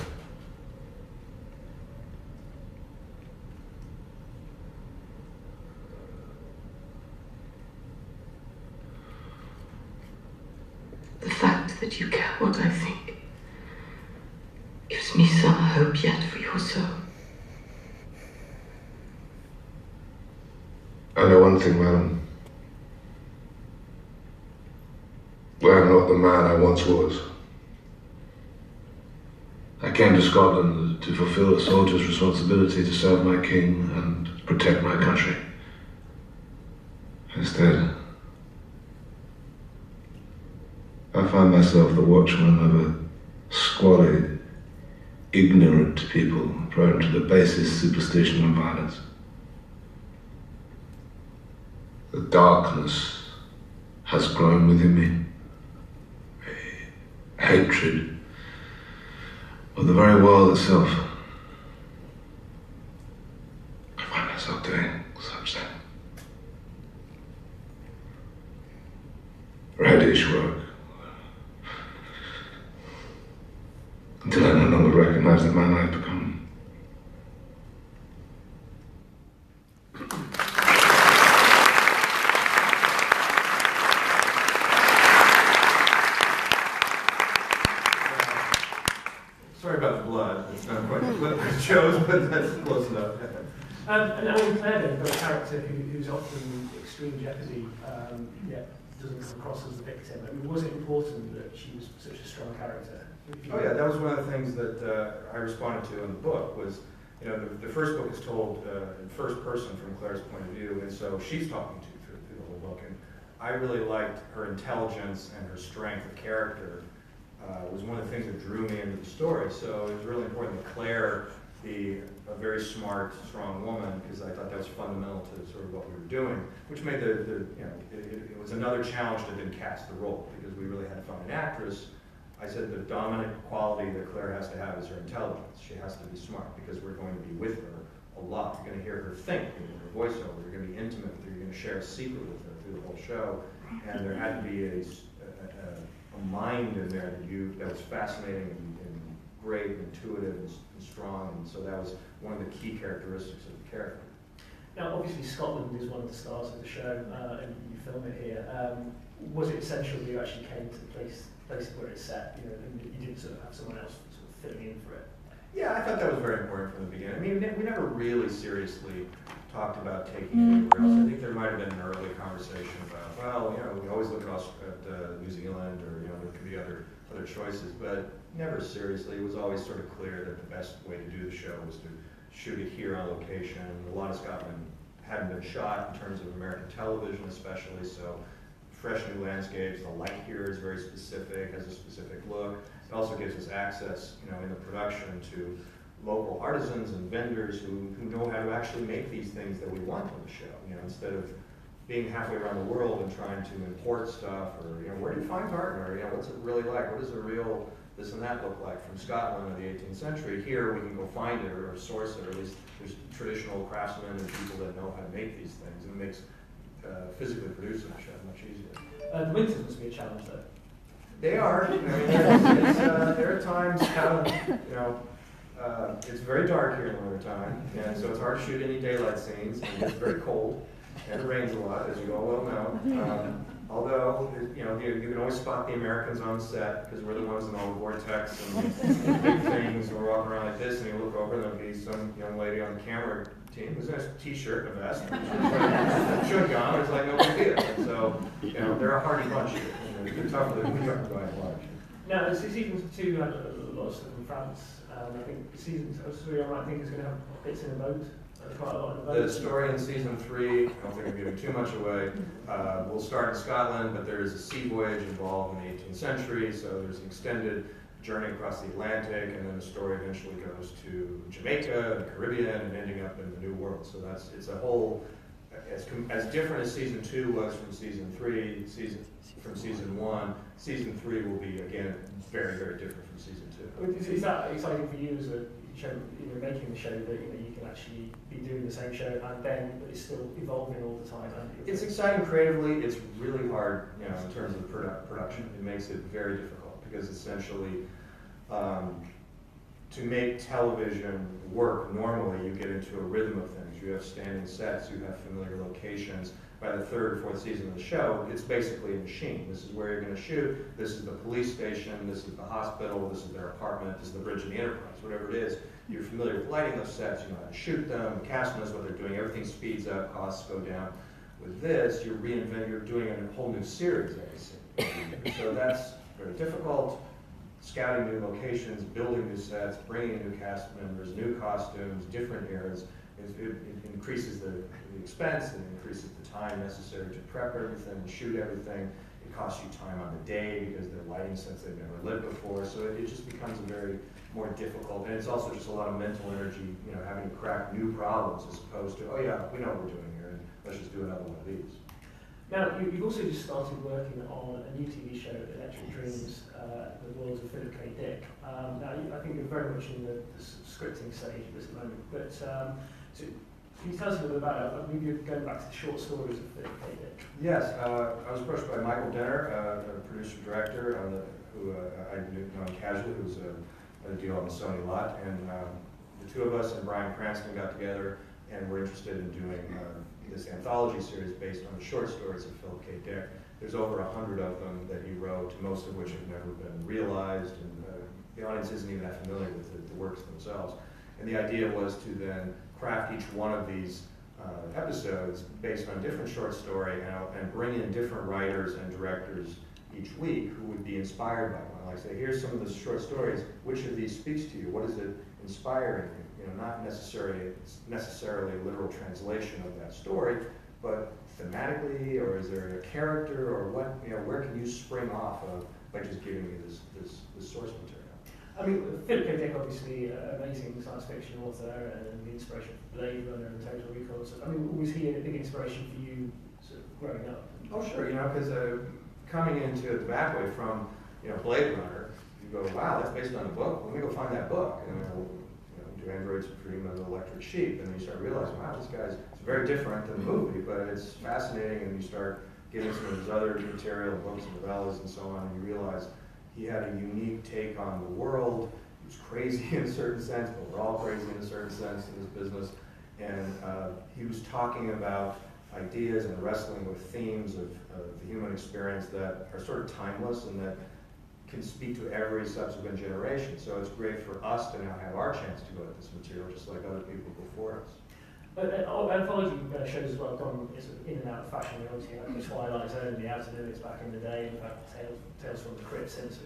Speaker 3: The fact that you care what I think gives me some hope yet for your soul.
Speaker 2: I know one thing, madam. I am not the man I once was. I came to Scotland to fulfill a soldier's responsibility to serve my king and protect my country. Instead, I find myself the watchman of a squalid, ignorant people prone to the basest superstition and violence. The darkness has grown within me. A hatred of the very world itself. I find myself doing such things. Reddish work. Until I no longer recognize the man I've become.
Speaker 5: Sorry about the blood. It's not quite what I chose, but that's close enough.
Speaker 1: And I mean, Claire, then, got a character who's often in extreme jeopardy, yet doesn't come across as a victim. I mean, was it important that she was such a strong character?
Speaker 5: Oh yeah, that was one of the things that I responded to in the book was, you know, the first book is told in first person from Claire's point of view, and so she's talking to you through the whole book. And I really liked her intelligence and her strength of character. Was one of the things that drew me into the story. So it was really important that Claire be a very smart, strong woman, because I thought that was fundamental to sort of what we were doing, which made it was another challenge to then cast the role, because we really had to find an actress. I said the dominant quality that Claire has to have is her intelligence. She has to be smart, because we're going to be with her a lot. You're going to hear her think, you're going to hear her voiceover, you're going to be intimate with her, you're going to share a secret with her through the whole show, and there had to be a mind in there that was fascinating and great, and intuitive and strong, and so that was one of the key characteristics of the character.
Speaker 1: Now, obviously, Scotland is one of the stars of the show, and you film it here. Was it essential that you actually came to the place where it's set, you know, and you didn't sort of have someone else sort of filling in for it?
Speaker 5: Yeah, I thought that was very important from the beginning. I mean, we never really seriously talked about taking it anywhere else. I think there might have been an early conversation about, well, you know, we always look at New Zealand, or, you know, there could be other choices, but never seriously. It was always sort of clear that the best way to do the show was to shoot it here on location. A lot of Scotland hadn't been shot in terms of American television especially, so fresh new landscapes. The light here is very specific, has a specific look. It also gives us access, you know, in the production to local artisans and vendors who know how to actually make these things that we want on the show. You know, instead of being halfway around the world and trying to import stuff, or, you know, where do you find garden, or, you know, what's it really like? What is a real this and that look like from Scotland of the 18th century? Here we can go find it or source it, or at least there's traditional craftsmen and people that know how to make these things, and it makes physically producing a show much easier.
Speaker 1: The winters must be a challenge though.
Speaker 5: They are. I mean, there are times, it's very dark here in the wintertime, and so it's hard to shoot any daylight scenes, and it's very cold, and it rains a lot, as you all well know. Although, you can always spot the Americans on set, because we're the ones in all the vortex and big things, and we're walking around like this, and you look over, and there'll be some young lady on the camera team who's in a t-shirt and a vest, and should gone, it's like no big deal. And so, they're a hardy bunch here, and they're tougher than we are by and large.
Speaker 1: Now, season 2 had a lot of stuff in France. I think season 3, I think, is going to have bits in a boat. Quite a lot in the boat.
Speaker 5: The story in season 3, I don't think I'm giving too much away, will start in Scotland, but there is a sea voyage involved in the 18th century, so there's an extended journey across the Atlantic, and then the story eventually goes to Jamaica, the Caribbean, and ending up in the New World. So it's a whole, as different as season 2 was from season 3, from season 1, season 3 will be, again, very, very different from season 2.
Speaker 1: Is that exciting for you as a show, making the show, that you can actually be doing the same show and then, but it's still evolving all the time?
Speaker 5: It's exciting creatively. It's really hard, in terms of production. It makes it very difficult because essentially, to make television work normally, you get into a rhythm of things. You have standing sets, you have familiar locations. By the 3rd or 4th season of the show, it's basically a machine. This is where you're going to shoot. This is the police station. This is the hospital. This is their apartment. This is the bridge in the Enterprise. Whatever it is, you're familiar with lighting those sets. You know how to shoot them. The cast knows what they're doing. Everything speeds up. Costs go down. With this, you're doing a whole new series every scene. So that's very difficult. Scouting new locations, building new sets, bringing in new cast members, new costumes, different eras. It increases the expense, and increases the time necessary to prep everything, and shoot everything. It costs you time on the day because they're lighting sets they've never lived before. So it just becomes very more difficult, and it's also just a lot of mental energy, having to crack new problems as opposed to, oh yeah, we know what we're doing here, and let's just do another one of these.
Speaker 1: Now, you've also just started working on a new TV show, Electric Dreams, The Worlds of Philip K. Dick. Now, I think you're very much in the scripting stage at this moment, but so can you tell us a little bit about it? I believe you're going back to the short stories of Philip K. Dick.
Speaker 5: Yes, I was approached by Michael Denner, a producer-director who I knew casually, who was a deal on the Sony lot, and the two of us and Bryan Cranston got together and were interested in doing this anthology series based on the short stories of Philip K. Dick. There's over 100 of them that he wrote, most of which have never been realized, and the audience isn't even that familiar with the works themselves. And the idea was to then craft each one of these episodes based on a different short story and bring in different writers and directors each week who would be inspired by one. Like say, here's some of the short stories. Which of these speaks to you? What is it inspiring you? Not necessarily a literal translation of that story, but thematically, or is there a character, or what? Where can you spring off of by just giving me this source material?
Speaker 1: I mean, Philip K. Dick, obviously, amazing science fiction author, and the inspiration for Blade Runner and Total Recall. So, I mean, was he a big inspiration for you sort of growing up?
Speaker 5: Oh, sure. Because coming into it the back way from Blade Runner, you go, wow, that's based on a book. Let me go find that book. And do Android Supreme and Electric Sheep, and then you start realizing, wow, this guy's it's very different than the movie, but it's fascinating. And you start getting some of his other material, books and novellas and so on, and you realize he had a unique take on the world. He was crazy in a certain sense, but we're all crazy in a certain sense in this business. And he was talking about ideas and wrestling with themes of the human experience that are sort of timeless and that can speak to every subsequent generation. So it's great for us to now have our chance to go at this material, just like other people before us.
Speaker 1: Anthology shows as well gone in and out of fashion. We obviously had the Twilight Zone and the Outer Limits back in the day, and Tales from the Crypt since.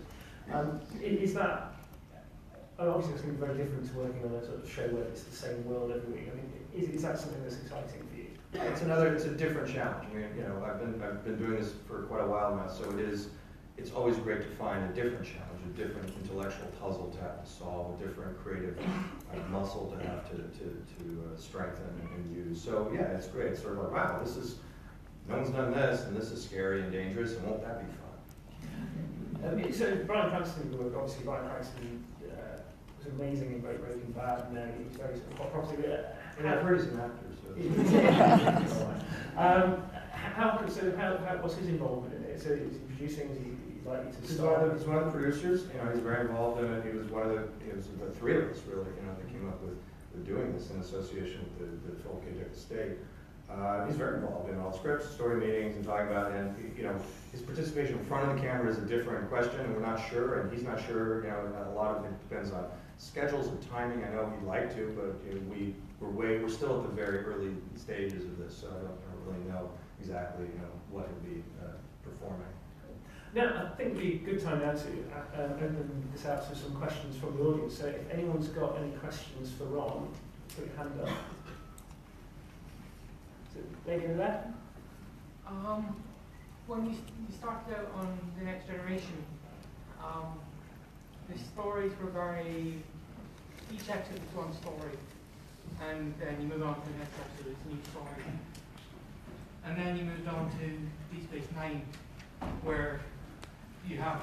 Speaker 1: Is that obviously it's going to be very different to working on a sort of show where it's the same world every week. I mean, is that something that's exciting for you?
Speaker 5: It's a different challenge. I mean, I've been doing this for quite a while now, so it's always great to find a different challenge, a different intellectual puzzle to have to solve, a different creative muscle to have to strengthen and use. So yeah, it's great. It's sort of like, wow, no one's done this, and this is scary and dangerous, and won't that be fun?
Speaker 1: So Bryan Cranston, obviously Bryan Cranston was amazing in Breaking Bad, and he was very sort of hot property.
Speaker 5: I've heard he's an actor, so.
Speaker 1: What's his involvement in it? So is he producing? Is he likely to
Speaker 5: He's
Speaker 1: start?
Speaker 5: one of the producers. He's very involved in it. He was the three of us really, that came up with doing this in association with the Philip K. Dick estate. He's very involved in all scripts, story meetings, and talking about it. And his participation in front of the camera is a different question, and we're not sure, and he's not sure. A lot of it depends on schedules and timing. I know he'd like to, but we're still at the very early stages of this, so I don't really know exactly what he'll be performing.
Speaker 1: Now, I think it'd be a good time now to open this out to some questions from the audience. So if anyone's got any questions for Ron, put your hand up. Is it lady in the left?
Speaker 8: When you started out on The Next Generation, the stories were each episode was one story, and then you move on to the next episode, it's a new story. And then you moved on to Deep Space Nine, where you have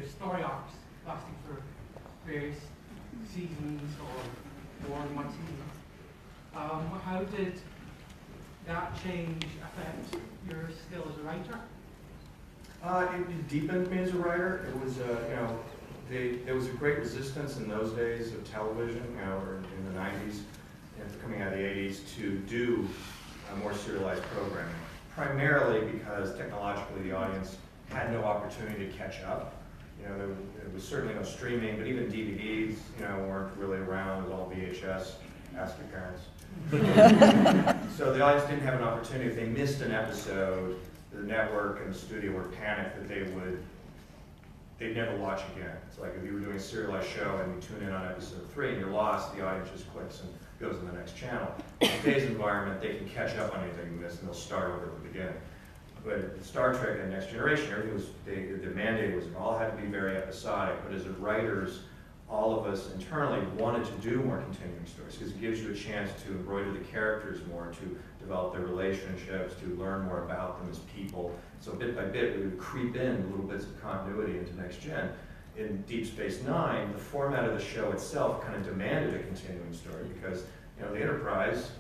Speaker 8: story arcs lasting for various seasons or more than one season. How did that change affect your skill as a writer?
Speaker 5: It deepened me as a writer. It was, there was a great resistance in those days of television, or in the 90s, and coming out of the 80s, to do more serialized programming. Primarily because technologically the audience had no opportunity to catch up. There was certainly no streaming, but even DVDs, weren't really around. It was all VHS. Ask your parents. So the audience didn't have an opportunity. If they missed an episode, the network and the studio were panicked that they'd never watch again. It's like if you were doing a serialized show and you tune in on episode 3 and you're lost, the audience just clicks and goes to the next channel. In today's environment, they can catch up on anything you missed and they'll start over at the beginning. But Star Trek and Next Generation, everything was, the mandate was it all had to be very episodic, but as writers, all of us internally wanted to do more continuing stories because it gives you a chance to embroider the characters more, to develop their relationships, to learn more about them as people. So bit by bit, we would creep in little bits of continuity into Next Gen. In Deep Space Nine, the format of the show itself kind of demanded a continuing story because the Enterprise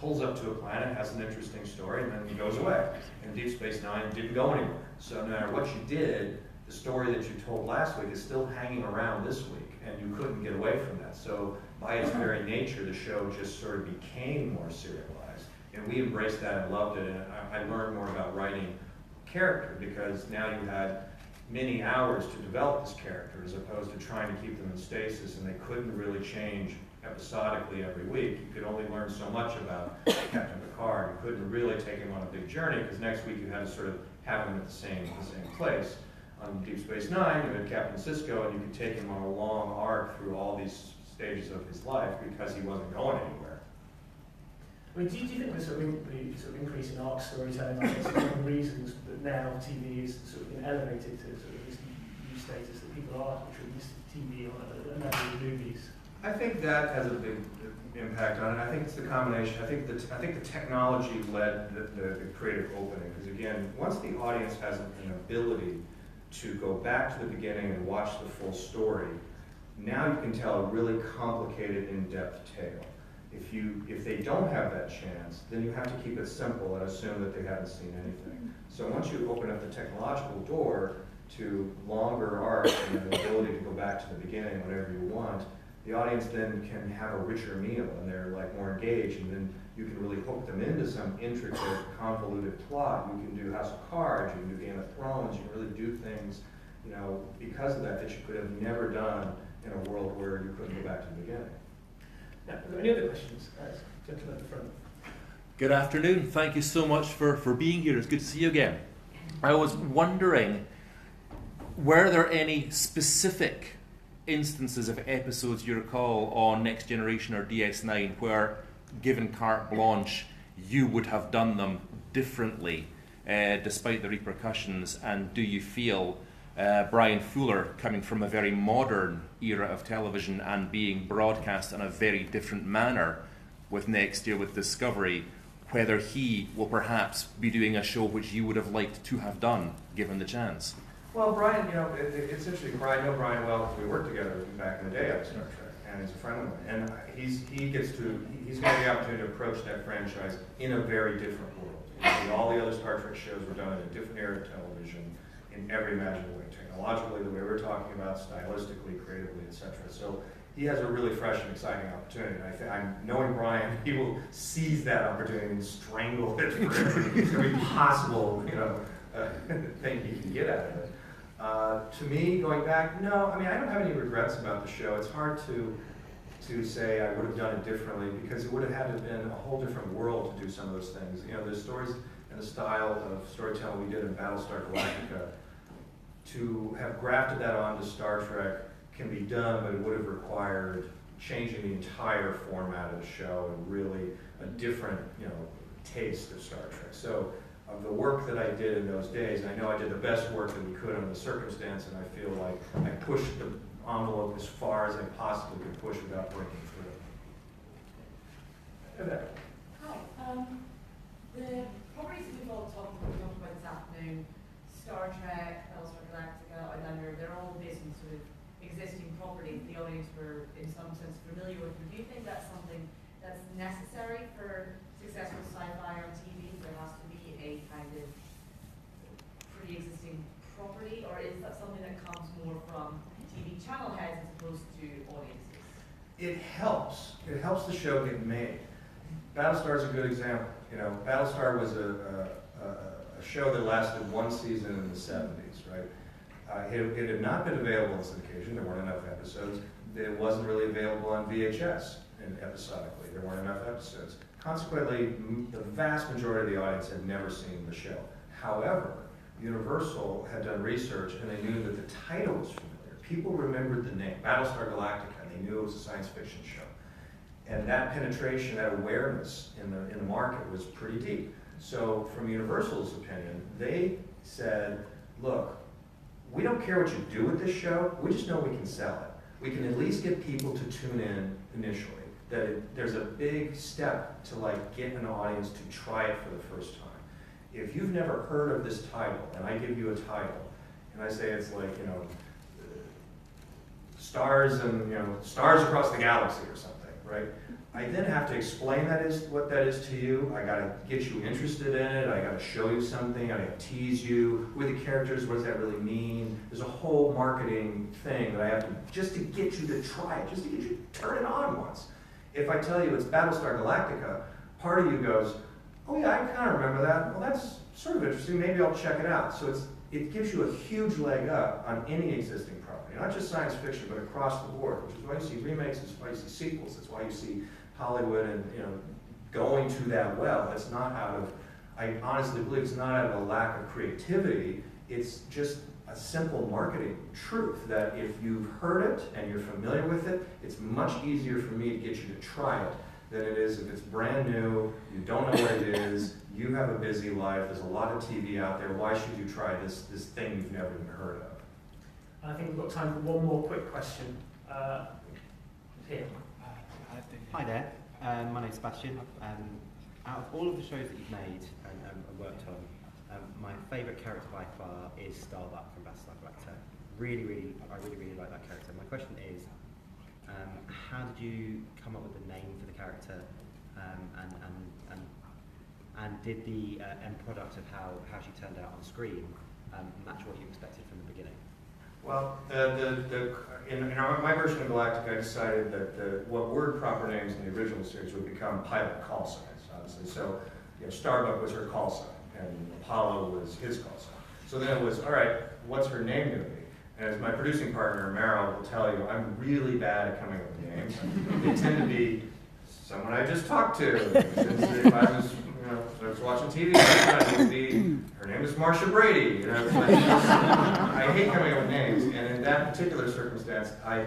Speaker 5: pulls up to a planet, has an interesting story, and then it goes away. And Deep Space Nine didn't go anywhere. So no matter what you did, the story that you told last week is still hanging around this week, and you couldn't get away from that. So by its very nature, the show just sort of became more serialized. And we embraced that and loved it, and I learned more about writing character because now you had many hours to develop this character as opposed to trying to keep them in stasis, and they couldn't really change episodically every week. You could only learn so much about Captain Picard. You couldn't really take him on a big journey because next week you had to sort of have him at the same place. On Deep Space Nine, you had Captain Sisko, and you could take him on a long arc through all these stages of his life because he wasn't going anywhere.
Speaker 1: I mean, do you think the sort of increase in arc storytelling is one of the reasons that now TV is sort of been elevated to sort of this new status that people are attributing TV on a level of movies?
Speaker 5: I think that has a big impact on it. I think it's the combination. I think the technology led the creative opening because again, once the audience has an ability to go back to the beginning and watch the full story, now you can tell a really complicated, in-depth tale. If they don't have that chance, then you have to keep it simple and assume that they haven't seen anything. So once you open up the technological door to longer arcs and the ability to go back to the beginning whenever you want, the audience then can have a richer meal and they're like more engaged, and then you can really hook them into some intricate, convoluted plot. You can do House of Cards, you can do Game of Thrones, you can really do things, because of that you could have never done in a world where you couldn't go back to the beginning.
Speaker 1: Now, any other questions? Gentleman at the front.
Speaker 9: Good afternoon. Thank you so much for being here. It's good to see you again. I was wondering, were there any specific instances of episodes you recall on Next Generation or DS9 where, given carte blanche, you would have done them differently despite the repercussions? And do you feel Brian Fuller, coming from a very modern era of television and being broadcast in a very different manner with next year with Discovery, whether he will perhaps be doing a show which you would have liked to have done given the chance?
Speaker 5: Well, Brian, it's interesting. I know Brian well because we worked together back in the day on Star Trek, and he's a friend of mine. And he's going to the opportunity to approach that franchise in a very different world. All the other Star Trek shows were done in a different era of television in every imaginable way, technologically, the way we're talking about, stylistically, creatively, etc. So he has a really fresh and exciting opportunity. And I'm knowing Brian, he will seize that opportunity and strangle it for every possible, thing he can get out of it. To me, going back, no, I don't have any regrets about the show. It's hard to say I would have done it differently because it would have had to have been a whole different world to do some of those things. The stories and the style of storytelling we did in Battlestar Galactica, to have grafted that onto Star Trek can be done, but it would have required changing the entire format of the show and really a different, taste of Star Trek. So of the work that I did in those days, I know I did the best work that we could under the circumstance, and I feel like I pushed the envelope as far as I possibly could push without breaking through.
Speaker 1: Okay.
Speaker 10: Hi. The properties that we've all talked about this afternoon, Star Trek, Battlestar Galactica, Outlander, they're all based on sort of existing properties the audience were in some sense familiar with. Do you think that's something that's necessary for successful sci-fi on TV? There has to be a kind of pre-existing property, or is that something that comes more from TV channel heads as opposed to audiences?
Speaker 5: It helps. It helps the show get made. Battlestar is a good example. Battlestar was a show that lasted one season in the 70s, right? It had not been available on syndication. There weren't enough episodes. It wasn't really available on VHS and episodically. There weren't enough episodes. Consequently, the vast majority of the audience had never seen the show. However, Universal had done research and they knew that the title was familiar. People remembered the name, Battlestar Galactica, and they knew it was a science fiction show. And that penetration, that awareness in the market was pretty deep. So from Universal's opinion, they said, look, we don't care what you do with this show, we just know we can sell it. We can at least get people to tune in initially. There's a big step to get an audience to try it for the first time. If you've never heard of this title, and I give you a title, and I say it's stars and stars across the galaxy or something, right? I then have to explain what that is to you. I got to get you interested in it. I got to show you something. I got to tease you. Who are the characters? What does that really mean? There's a whole marketing thing that I have to, just to get you to try it, just to get you to turn it on once. If I tell you it's Battlestar Galactica, part of you goes, oh yeah, I kind of remember that. Well, that's sort of interesting. Maybe I'll check it out. So it gives you a huge leg up on any existing property, not just science fiction, but across the board, which is why you see remakes, it's why you see sequels, it's why you see Hollywood and going to that well. It's not out of, I honestly believe it's not out of a lack of creativity. It's just a simple marketing truth that if you've heard it and you're familiar with it, it's much easier for me to get you to try it than it is if it's brand new, you don't know what it is, you have a busy life, there's a lot of TV out there, why should you try this thing you've never even heard of?
Speaker 1: I think we've got time for one more quick question. Here.
Speaker 11: Hi there, my name's Sebastian. Out of all of the shows that you've made and worked on, my favourite character by far is Starbuck from Battlestar Galactica. I really like that character. My question is, how did you come up with the name for the character, and did the end product of how she turned out on screen match what you expected from the beginning?
Speaker 5: Well, in my version of Galactic, I decided that what were proper names in the original series would become pilot call signs, obviously. So, Starbuck was her call sign, and Apollo was his call sign. So then it was, all right, what's her name going to be? And as my producing partner, Meryl, will tell you, I'm really bad at coming up with names. They tend to be someone I just talked to. If I was watching TV, it would be, her name is Marcia Brady. I hate coming up with names, and in that particular circumstance, I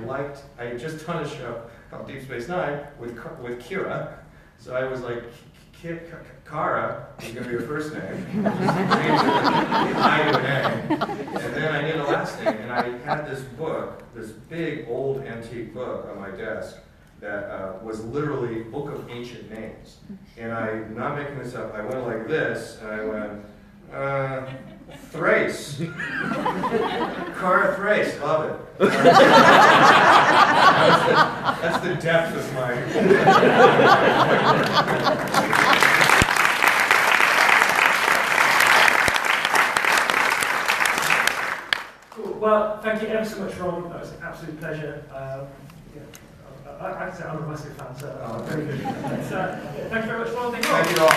Speaker 5: had just done a show called Deep Space Nine with Kira, so I was like, Kara is going to be her first name. I to an A. And then I need a last name, and I had this book, this big old antique book on my desk that was literally Book of Ancient Names. And I'm not making this up, I went like this, and I went, Thrace. Cara Thrace, love it. That's the depth of my...
Speaker 1: Cool. Well, thank you ever so much, Ron. That was an absolute pleasure. I can say I'm a massive fan, so very good. So, thank you very much, Ron.
Speaker 5: Thank you all.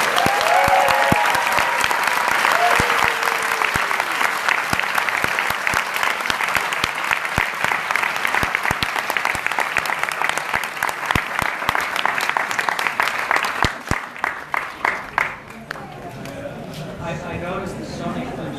Speaker 12: I noticed the Sonic thing.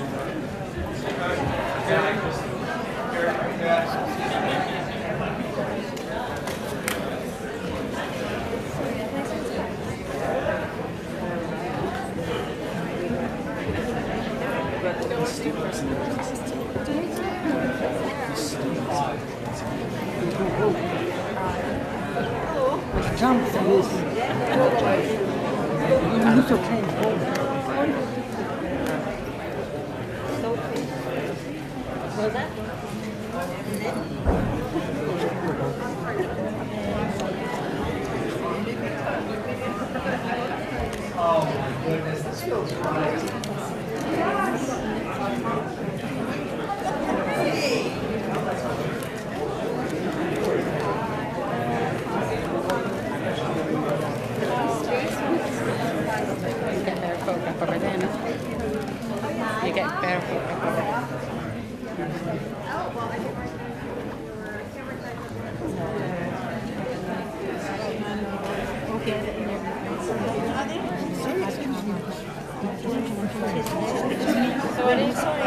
Speaker 6: Jump for this. It's okay. Was that?
Speaker 12: Oh my goodness, this feels right.
Speaker 6: You get better photograph. Sorry.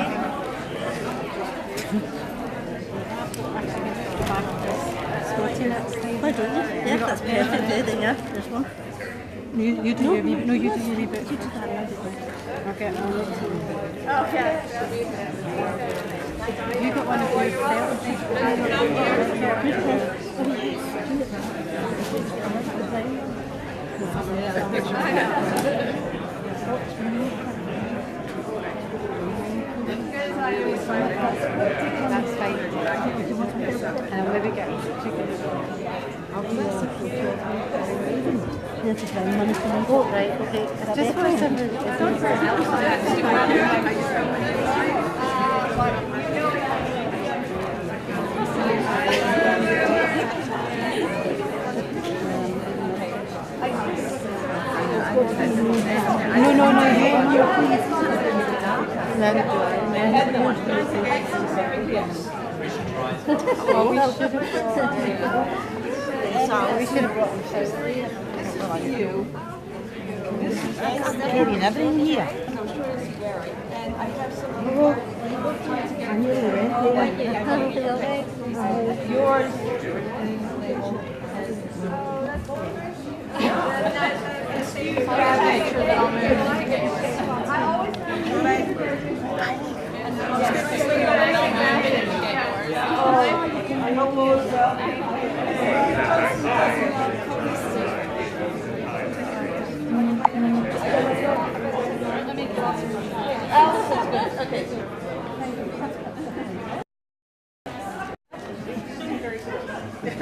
Speaker 6: Why don't you? Yeah, that's perfect there, yeah, this one. You do your bit. No, you do your bit. Okay. Okay. You got one of those That's fine. And maybe get This is very money for me. Oh, right, okay. Just for some we should have brought them Gary, never in here. Yours.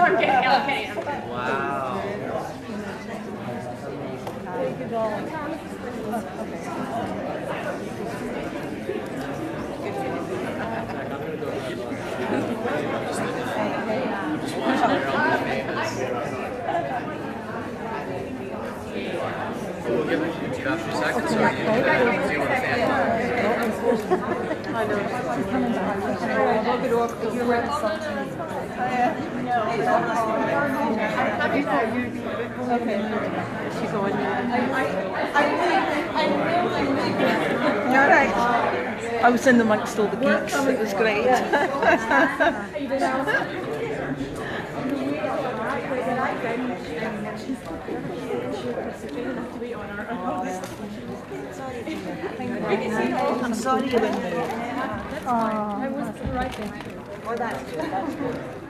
Speaker 6: Okay.
Speaker 12: Wow.
Speaker 13: We'll give it about 2 seconds, or you see what it's
Speaker 6: You're right. I was in amongst all the geeks. It was great. I'm sorry you went there. I was right there. Oh, that's good. That's good.